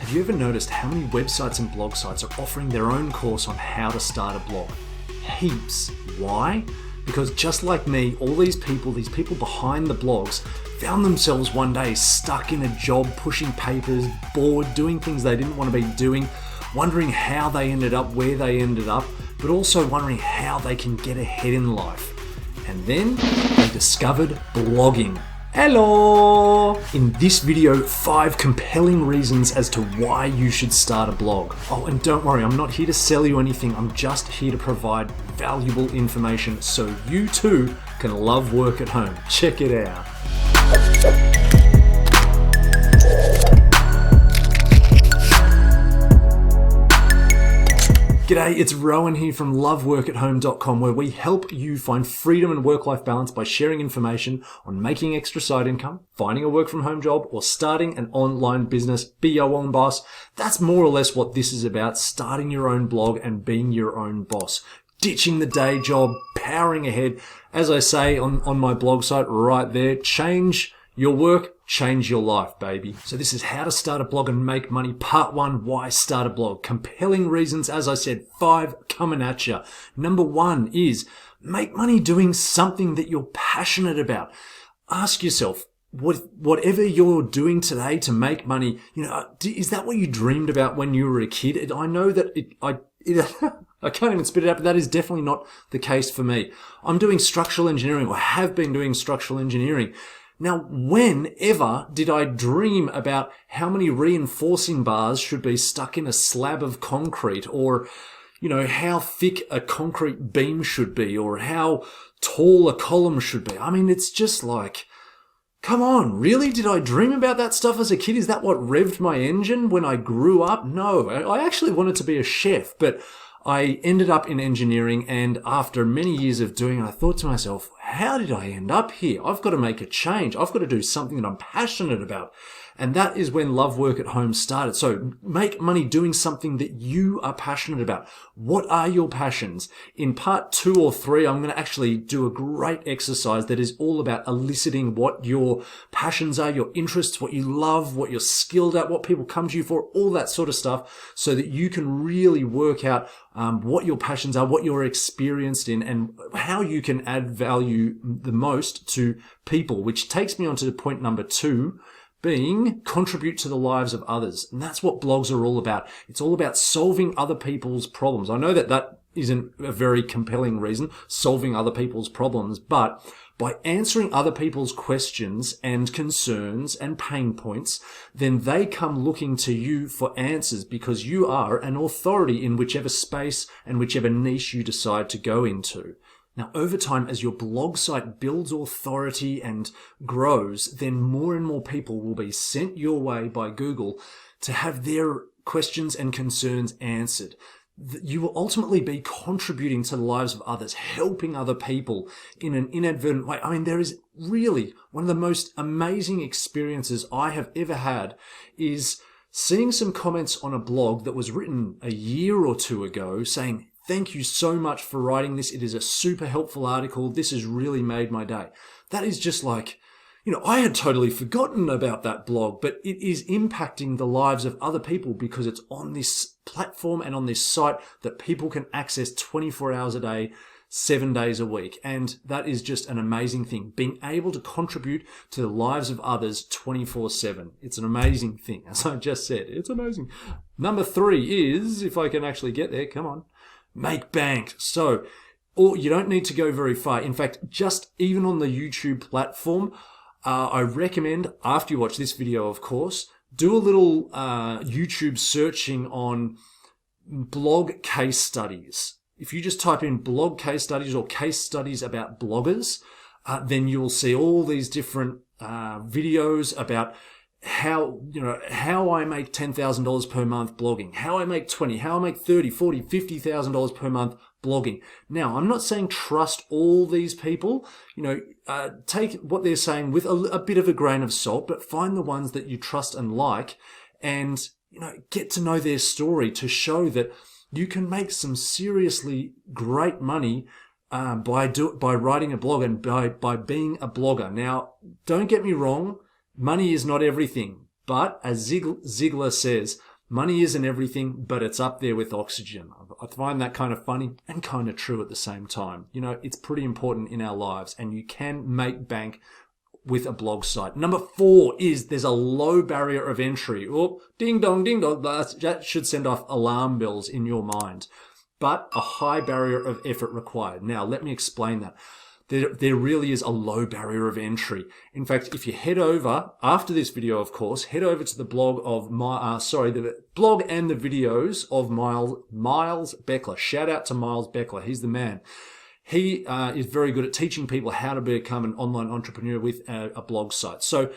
Have you ever noticed how many websites and blog sites are offering their own course on how to start a blog? Heaps. Why? Because just like me, all these people behind the blogs found themselves one day stuck in a job, pushing papers, bored, doing things they didn't want to be doing, wondering how they ended up where they ended up, but also wondering how they can get ahead in life. And then they discovered blogging. Hello! In this video, 5 compelling reasons as to why you should start a blog. Oh, and don't worry, I'm not here to sell you anything. I'm just here to provide valuable information so you too can love work at home. Check it out. G'day, it's Rowan here from LoveWorkAtHome.com, where we help you find freedom and work-life balance by sharing information on making extra side income, finding a work-from-home job, or starting an online business. Be your own boss. That's more or less what this is about, starting your own blog and being your own boss. Ditching the day job, powering ahead. As I say on my blog site right there, change your work, change your life, baby. So this is how to start a blog and make money. Part 1, why start a blog? Compelling reasons, as I said, 5 coming at you. Number 1 is make money doing something that you're passionate about. Ask yourself, whatever you're doing today to make money, is that what you dreamed about when you were a kid? I know that I can't even spit it out, but that is definitely not the case for me. I'm doing structural engineering, or have been doing structural engineering. Now, whenever did I dream about how many reinforcing bars should be stuck in a slab of concrete, or, how thick a concrete beam should be, or how tall a column should be? I mean, it's just like, come on, really? Did I dream about that stuff as a kid? Is that what revved my engine when I grew up? No, I actually wanted to be a chef, but I ended up in engineering, and after many years of doing it, I thought to myself, how did I end up here? I've got to make a change. I've got to do something that I'm passionate about. And that is when Love Work at Home started. So make money doing something that you are passionate about. What are your passions? In part 2 or 3, I'm going to actually do a great exercise that is all about eliciting what your passions are, your interests, what you love, what you're skilled at, what people come to you for, all that sort of stuff, so that you can really work out what your passions are, what you're experienced in, and how you can add value the most to people, which takes me on to point number 2, being contribute to the lives of others. And that's what blogs are all about. It's all about solving other people's problems. I know that isn't a very compelling reason, solving other people's problems, but by answering other people's questions and concerns and pain points, then they come looking to you for answers, because you are an authority in whichever space and whichever niche you decide to go into. Now, over time, as your blog site builds authority and grows, then more and more people will be sent your way by Google to have their questions and concerns answered. You will ultimately be contributing to the lives of others, helping other people in an inadvertent way. I mean, there is really one of the most amazing experiences I have ever had is seeing some comments on a blog that was written a year or 2 ago saying, "Thank you so much for writing this. It is a super helpful article. This has really made my day." That is just like, I had totally forgotten about that blog, but it is impacting the lives of other people because it's on this platform and on this site that people can access 24 hours a day, 7 days a week. And that is just an amazing thing. Being able to contribute to the lives of others 24/7. It's an amazing thing. As I just said, it's amazing. Number 3 is, if I can actually get there, come on. Make bank. So, you don't need to go very far. In fact, just even on the YouTube platform, I recommend, after you watch this video, of course, do a little YouTube searching on blog case studies. If you just type in blog case studies or case studies about bloggers, then you'll see all these different videos about how I make $10,000 per month blogging, how I make 20, how I make 30, 40, $50,000 per month blogging. Now, I'm not saying trust all these people, take what they're saying with a bit of a grain of salt, but find the ones that you trust and like, and, get to know their story to show that you can make some seriously great money by writing a blog and by being a blogger. Now, don't get me wrong, money is not everything, but as Ziegler says, Money isn't everything, but it's up there with oxygen. I find that kind of funny and kind of true at the same time. You know, it's pretty important in our lives, and you can make bank with a blog site. Number 4 is there's a low barrier of entry. Oh, ding dong, ding dong. That should send off alarm bells in your mind. But a high barrier of effort required. Now, let me explain that. There really is a low barrier of entry. In fact, if you head over, after this video, of course, head over to the blog of the blog and the videos of Miles Beckler. Shout out to Miles Beckler. He's the man. He is very good at teaching people how to become an online entrepreneur with a blog site. So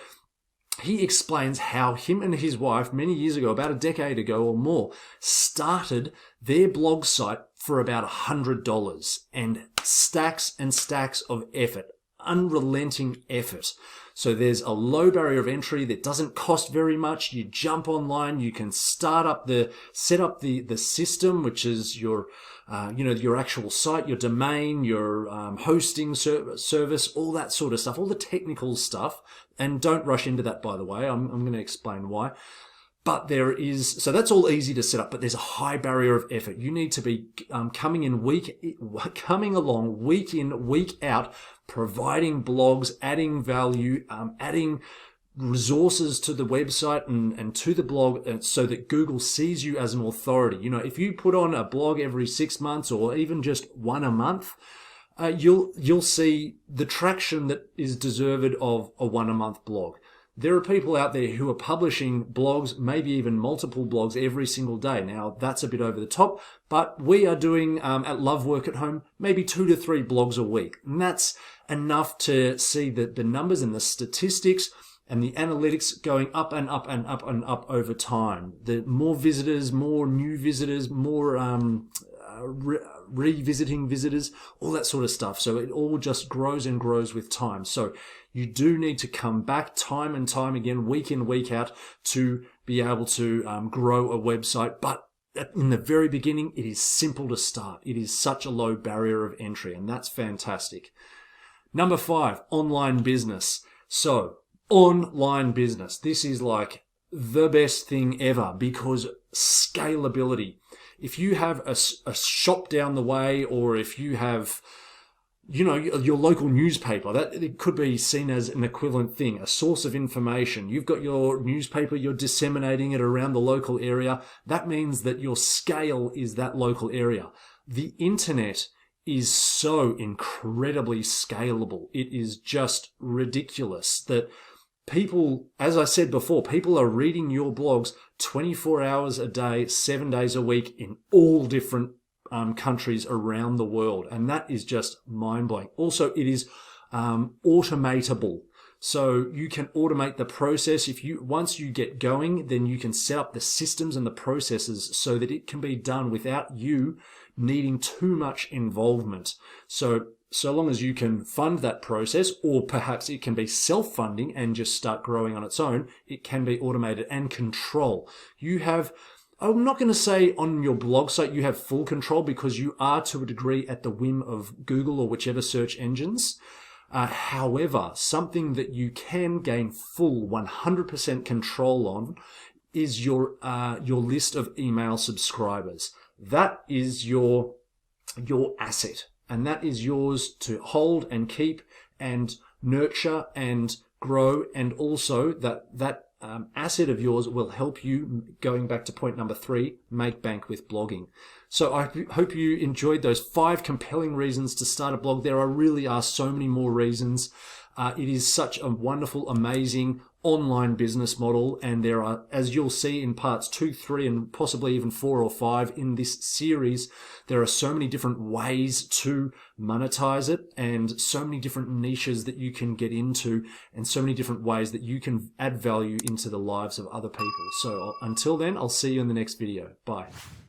he explains how him and his wife, many years ago, about a decade ago or more, started their blog site for about $100 and stacks of effort, unrelenting effort. So there's a low barrier of entry that doesn't cost very much. You jump online, you can set up the system, which is your actual site, your domain, your hosting service, all that sort of stuff, all the technical stuff. And don't rush into that, by the way. I'm going to explain why. But so that's all easy to set up, but there's a high barrier of effort. You need to be coming along week in, week out, providing blogs, adding value, adding resources to the website and to the blog so that Google sees you as an authority. You know, if you put on a blog every 6 months or even just one a month, you'll see the traction that is deserved of a one a month blog. There are people out there who are publishing blogs, maybe even multiple blogs every single day. Now, that's a bit over the top, but we are doing, at Love Work at Home, maybe 2 to 3 blogs a week. And that's enough to see the numbers and the statistics and the analytics going up and up and up and up over time. The more visitors, more new visitors, more revisiting visitors, all that sort of stuff. So it all just grows and grows with time. So you do need to come back time and time again, week in, week out, to be able to grow a website. But in the very beginning, it is simple to start. It is such a low barrier of entry, and that's fantastic. Number 5, online business. So online business. This is like the best thing ever because scalability. If you have a shop down the way, or if you have, your local newspaper, that it could be seen as an equivalent thing, a source of information. You've got your newspaper, you're disseminating it around the local area. That means that your scale is that local area. The internet is so incredibly scalable. It is just ridiculous that people, as I said before, people are reading your blogs 24 hours a day, 7 days a week in all different countries around the world. And that is just mind-blowing. Also, it is automatable. So you can automate the process. Once you get going, then you can set up the systems and the processes so that it can be done without you needing too much involvement. So long as you can fund that process, or perhaps it can be self-funding and just start growing on its own, it can be automated and control. I'm not going to say on your blog site you have full control, because you are to a degree at the whim of Google or whichever search engines. However, something that you can gain full 100% control on is your list of email subscribers. That is your asset. And that is yours to hold and keep and nurture and grow. And also that asset of yours will help you, going back to point number 3, make bank with blogging. So I hope you enjoyed those 5 compelling reasons to start a blog. There really are so many more reasons. It is such a wonderful, amazing online business model, and there are, as you'll see in parts 2, 3, and possibly even 4 or 5 in this series, there are so many different ways to monetize it, and so many different niches that you can get into, and so many different ways that you can add value into the lives of other people. So until then, I'll see you in the next video. Bye.